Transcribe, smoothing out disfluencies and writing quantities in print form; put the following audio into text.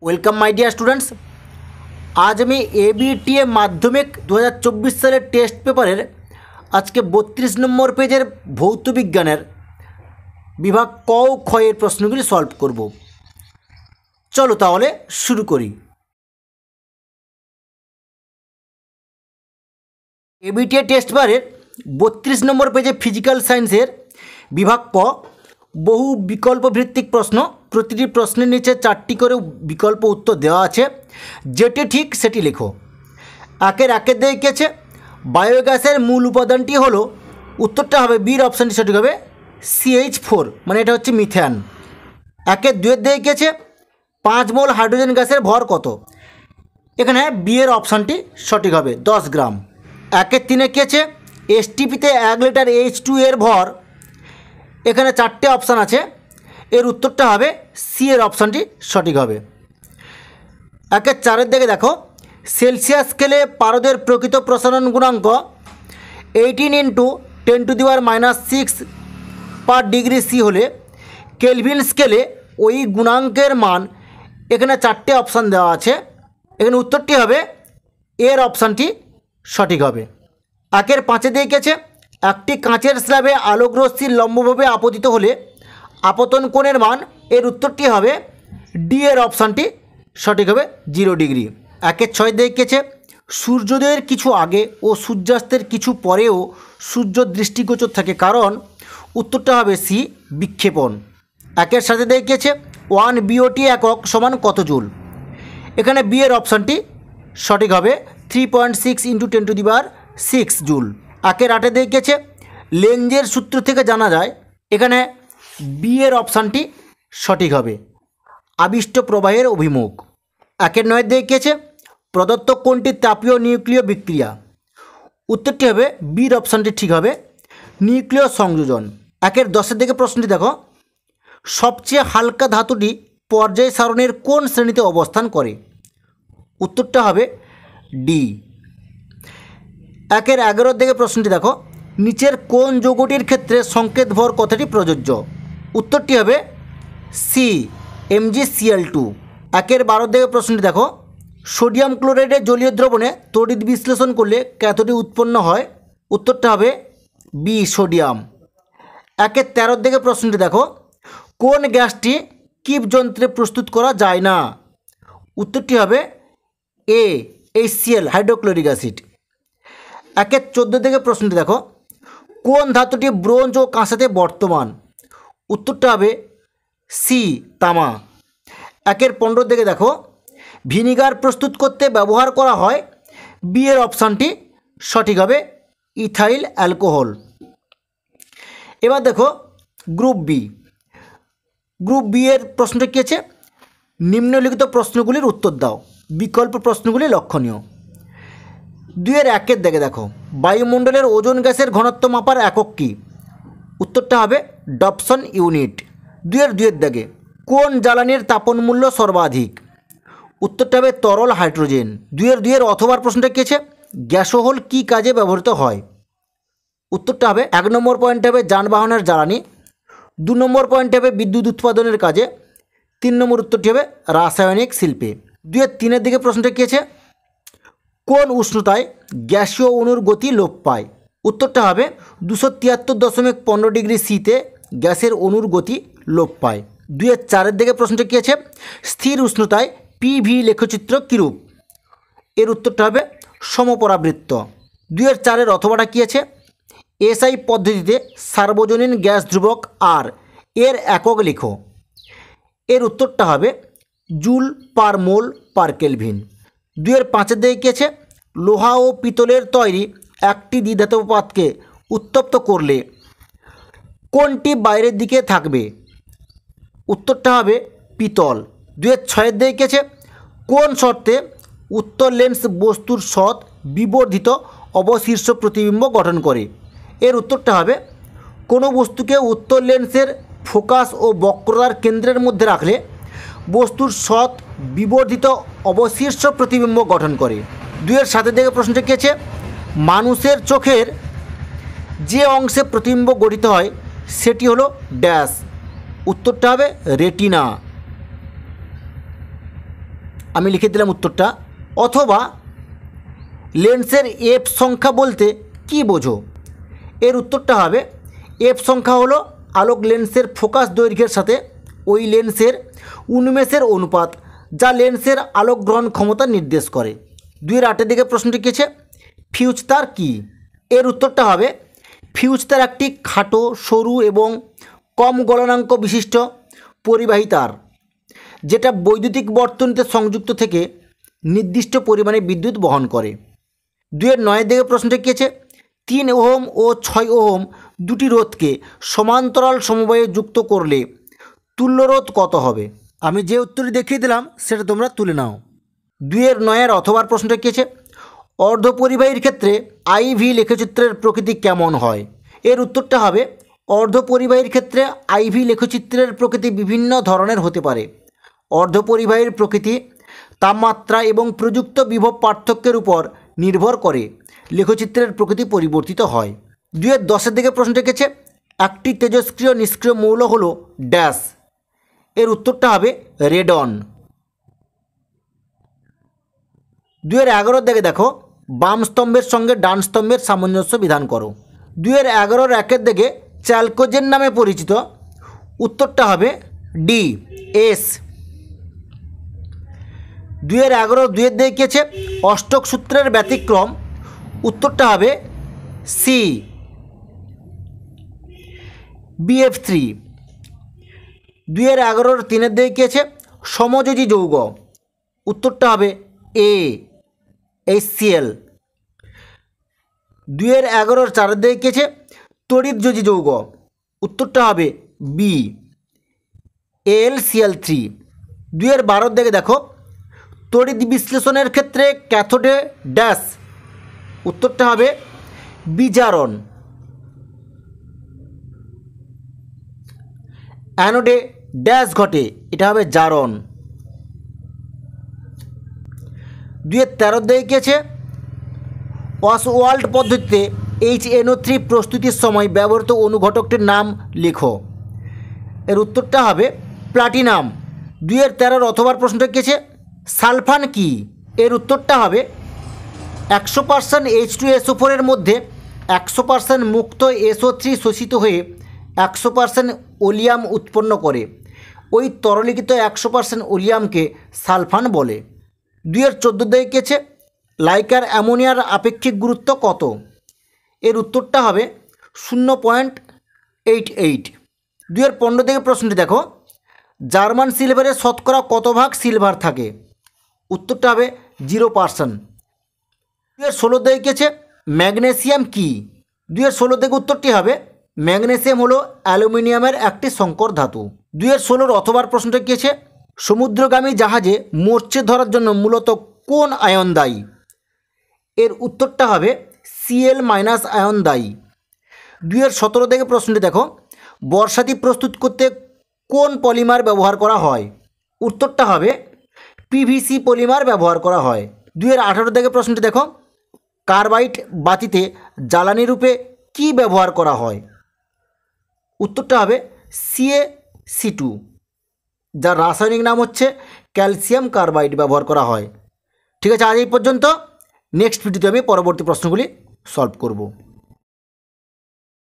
Welcome my dear students. আজ আমি ABTA মাধ্যমিক 2024 সালের টেস্ট পেপারের আজকে 32 নম্বর পেজের ভৌত বিজ্ঞানের বিভাগ ক ও খ এর প্রশ্নগুলি সলভ করব। চলো তাহলে শুরু করি। এবিটিএ টেস্ট পেপারের 32 নম্বর পেজে ফিজিক্যাল সায়েন্সের বিভাগ ক বহু বিকল্প ভিত্তিক প্রশ্ন। প্রতিটি প্রশ্নের নিচে 4টি করে বিকল্প উত্তর দেওয়া আছে, যেটি ঠিক সেটি লেখো। একের দিয়েছে বায়োগ্যাসের মূল উপাদানটি হলো, উত্তরটা হবে বির অপশানটি সঠিক হবে CH4, মানে এটা হচ্ছে মিথেন। দুয়ের দিয়েছে 5 মোল হাইড্রোজেন গ্যাসের ভর কত, এখানে বি এর অপশানটি সঠিক হবে 10 গ্রাম। তিনে কেছে STPতে 1 লিটার H2 এর ভর, এখানে 4টে অপশান আছে, এর উত্তরটা হবে সি এর অপশানটি সঠিক হবে। চারের দিকে দেখো, সেলসিয়াস স্কেলে পারদের প্রকৃত প্রসারণ গুণাঙ্ক 18 × 10⁻⁻6 পার ডিগ্রি সি হলে কেলভিন স্কেলে ওই গুণাঙ্কের মান, এখানে 4টে অপশান দেওয়া আছে, এখানে উত্তরটি হবে এর অপশানটি সঠিক হবে। 5 দিয়েছে একটি কাঁচের স্ল্যাবে আলোকরশ্মির লম্বভাবে আপতিত হলে আপতন কোণের মান, এর উত্তরটি হবে ডি এর অপশানটি সঠিক হবে 0 ডিগ্রি। 6 দিয়েছে সূর্যোদয়ের কিছু আগে ও সূর্যাস্তের কিছু পরেও সূর্য দৃষ্টিগোচর থাকে, কারণ উত্তরটা হবে সি বিক্ষেপণ। 7 দিয়েছে 1 BOT একক সমান কত জুল, এখানে বি এর অপশানটি সঠিক হবে 3.6 × 10⁻6 জুল। 8 দিয়েছে লেঞ্জের সূত্র থেকে জানা যায়, এখানে বি এর অপশানটি সঠিক হবে আবিষ্ট প্রবাহের অভিমুখ। 9 দিয়েছে প্রদত্ত কোনটি তাপীয় নিউক্লিয় বিক্রিয়া, উত্তরটি হবে বির অপশানটি ঠিক হবে নিউক্লিয় সংযোজন। 10 দিকে প্রশ্নটি দেখো, সবচেয়ে হালকা ধাতুটি পর্যায় সারণের কোন শ্রেণীতে অবস্থান করে, উত্তরটা হবে ডি। 11 দিকে প্রশ্নটি দেখো, নিচের কোন যৌগটির ক্ষেত্রে সংকেত ভর কথাটি প্রযোজ্য, উত্তরটি হবে সি MgCl2। 12 দিকে প্রশ্নটি দেখো, সোডিয়াম ক্লোরাইডের জলীয় দ্রবণে তড়িৎ বিশ্লেষণ করলে কতটি উৎপন্ন হয়, উত্তরটা হবে বি সোডিয়াম। 13 দিকে প্রশ্নটি দেখো, কোন গ্যাসটি কিপ যন্ত্রে প্রস্তুত করা যায় না, উত্তরটি হবে এ HCl হাইড্রোক্লোরিক অ্যাসিড। 14 দিকে প্রশ্নটি দেখো, কোন ধাতুটি ব্রোঞ্জ ও কাঁসাতে বর্তমান, উত্তরটা হবে সি তামা। 15 দিকে দেখো, ভিনিগার প্রস্তুত করতে ব্যবহার করা হয়, বি এর অপশানটি সঠিক হবে ইথাইল অ্যালকোহল। এবার দেখো গ্রুপ বি এর প্রশ্নটা কী আছে, নিম্নলিখিত প্রশ্নগুলির উত্তর দাও, বিকল্প প্রশ্নগুলি লক্ষণীয়। 2-1 দিকে দেখো, বায়ুমণ্ডলের ওজোন গ্যাসের ঘনত্ব মাপার একক কী, উত্তরটা হবে ডবসন ইউনিট। 2-2 দিকে কোন জ্বালানির তাপন মূল্য সর্বাধিক, উত্তরটা হবে তরল হাইড্রোজেন। 2-2 অথবার প্রশ্নটা কী আছে, গ্যাসোহল কী কাজে ব্যবহৃত হয়, উত্তরটা হবে 1 নম্বর পয়েন্ট হবে যানবাহনের জ্বালানি, 2 নম্বর পয়েন্ট হবে বিদ্যুৎ উৎপাদনের কাজে, 3 নম্বর উত্তরটি হবে রাসায়নিক শিল্পে। 2-3 দিকে প্রশ্নটা কী আছে, কোন উষ্ণতায় গ্যাসীয় অণুর গতি লোপ পায়, উত্তরটা হবে 273.15 ডিগ্রি সিতে গ্যাসের অণুর গতি লোপ পায়। 2-4 দিকে প্রশ্নটা কী আছে, স্থির উষ্ণতায় PV লেখচিত্র কীরূপ, এর উত্তরটা হবে সমপরাবৃত্ত। 2-4 অথবাটা কী আছে, SI পদ্ধতিতে সার্বজনীন গ্যাস ধ্রুবক আর, এর একক লেখো, এর উত্তরটা হবে জুল পার মোল পার কেলভিন। 2-5 দিকে কী আছে, লোহা ও পিতলের তৈরি একটি দ্বিধাতব পাতকে উত্তপ্ত করলে কোনটি বাইরের দিকে থাকবে, উত্তরটা হবে পিতল। 2-6 দিকে কী আছে, কোন শর্তে উত্তর লেন্স বস্তুর সৎ বিবর্ধিত অবশীর্ষ প্রতিবিম্ব গঠন করে, এর উত্তরটা হবে কোনো বস্তুকে উত্তর লেন্সের ফোকাস ও বক্রতার কেন্দ্রের মধ্যে রাখলে বস্তুর সৎ বিবর্ধিত অবশীর্ষ প্রতিবিম্ব গঠন করে। 2-7 দিকে প্রশ্নটা কী আছে, মানুষের চোখের যে অংশে প্রতিবিম্ব গঠিত হয় সেটি হলো ড্যাশ, উত্তরটা হবে রেটিনা। আমি লিখে দিলাম উত্তরটা। অথবা লেন্সের এফ সংখ্যা বলতে কি বোঝো? এর উত্তরটা হবে এফ সংখ্যা হলো আলোক লেন্সের ফোকাস দৈর্ঘ্যের সাথে ওই লেন্সের উন্মেষের অনুপাত, যা লেন্সের আলোক গ্রহণ ক্ষমতা নির্দেশ করে। 2-8 দিকে প্রশ্নটি কেছে ফিউজ তার কী? এর উত্তরটা হবে ফিউজ তার একটি খাটো, সরু এবং কম গলনাঙ্ক বিশিষ্ট পরিবাহী তার, যেটা বৈদ্যুতিক বর্তনীতে সংযুক্ত থেকে নির্দিষ্ট পরিমাণে বিদ্যুৎ বহন করে। 2-9 দিকে প্রশ্নটি কেছে 3 ওহম ও 6 ওহম দুটি রোধকে সমান্তরাল সমবায়ে যুক্ত করলে তুল্য রোধ কত হবে? আমি যে উত্তরটি দেখিয়ে দিলাম সেটা তোমরা তুলে নাও। 2-9 অথবার প্রশ্নটা কেছে অর্ধপরিবাহীর ক্ষেত্রে আইভি লেখচিত্রের প্রকৃতি কেমন হয়? এর উত্তরটা হবে অর্ধপরিবাহীর ক্ষেত্রে আইভি লেখচিত্রের প্রকৃতি বিভিন্ন ধরনের হতে পারে। অর্ধপরিবাহীর প্রকৃতি তাপমাত্রা এবং প্রযুক্ত বিভব পার্থক্যের উপর নির্ভর করে লেখচিত্রের প্রকৃতি পরিবর্তিত হয়। 2-10 দিকে প্রশ্নটা কেছে একটি তেজস্ক্রিয় নিষ্ক্রিয় মৌল হলো ড্যাশ। এর উত্তরটা হবে রেডন। 2-11 দিকে দেখো বাম স্তম্ভের সঙ্গে ডান স্তম্ভের সামঞ্জস্য বিধান করো। 2-11 দিকে চ্যালকোজেন নামে পরিচিত, উত্তরটা হবে ডি এস। 2-11 দিকে কেছে অষ্টক সূত্রের ব্যতিক্রম, উত্তরটা হবে সি BF3। 2-11 দিকে কেছে সমযোজী যৌগ, উত্তরটা হবে এ HCl। 2-11 দিকে কেছে তড়িৎযোজী যৌগ, উত্তরটা হবে বি AlCl3। 2-12 দিকে দেখো তড়িৎ বিশ্লেষণের ক্ষেত্রে ক্যাথোডে ড্যাশ, উত্তরটা হবে বিজারণ। অ্যানোডে ড্যাশ ঘটে, এটা হবে জারণ। 2-13 দিকে কেছে অসওয়াল্ড পদ্ধতিতে HNO3 প্রস্তুতির সময় ব্যবহৃত অনুঘটকটির নাম লেখো। এর উত্তরটা হবে প্লাটিনাম। 2-13 অথবার প্রশ্নটা কেছে সালফান কি? এর উত্তরটা হবে 100% H2SO4 এর মধ্যে 100% মুক্ত SO3 শোষিত হয়ে 100% ওলিয়াম উৎপন্ন করে। ওই তরলীকৃত 100% ওলিয়ামকে সালফান বলে। 2-14 দিকে কেছে লাইকার অ্যামোনিয়ার আপেক্ষিক গুরুত্ব কত? এর উত্তরটা হবে 0.88। 2-15 দিকে প্রশ্নটি দেখো জার্মান সিলভারের শতকরা কত ভাগ সিলভার থাকে? উত্তরটা হবে 0%। 2-16 দিকে কেছে ম্যাগনেসিয়াম কি? 2-16 দিকে উত্তরটি হবে ম্যাগনেসিয়াম হলো অ্যালুমিনিয়ামের একটি সংকর ধাতু। 2-16 অথবার প্রশ্নটা কেছে সমুদ্রগামী জাহাজে মরচে ধরার জন্য মূলত কোন আয়ন দায়ী? এর উত্তরটা হবে Cl- আয়ন দায়ী। 2-17 দিকে প্রশ্নটি দেখো বর্ষাতি প্রস্তুত করতে কোন পলিমার ব্যবহার করা হয়? উত্তরটা হবে PVC পলিমার ব্যবহার করা হয়। 2-18 দিকে প্রশ্নটি দেখো কার্বাইড বাতিতে জ্বালানি রূপে কি ব্যবহার করা হয়? উত্তরটা হবে CaC2, যার রাসায়নিক নাম হচ্ছে ক্যালসিয়াম কার্বাইড ব্যবহার করা হয়। ঠিক আছে, আজ এই পর্যন্ত। নেক্সট ভিডিওতে আমি পরবর্তী প্রশ্নগুলি সলভ করব।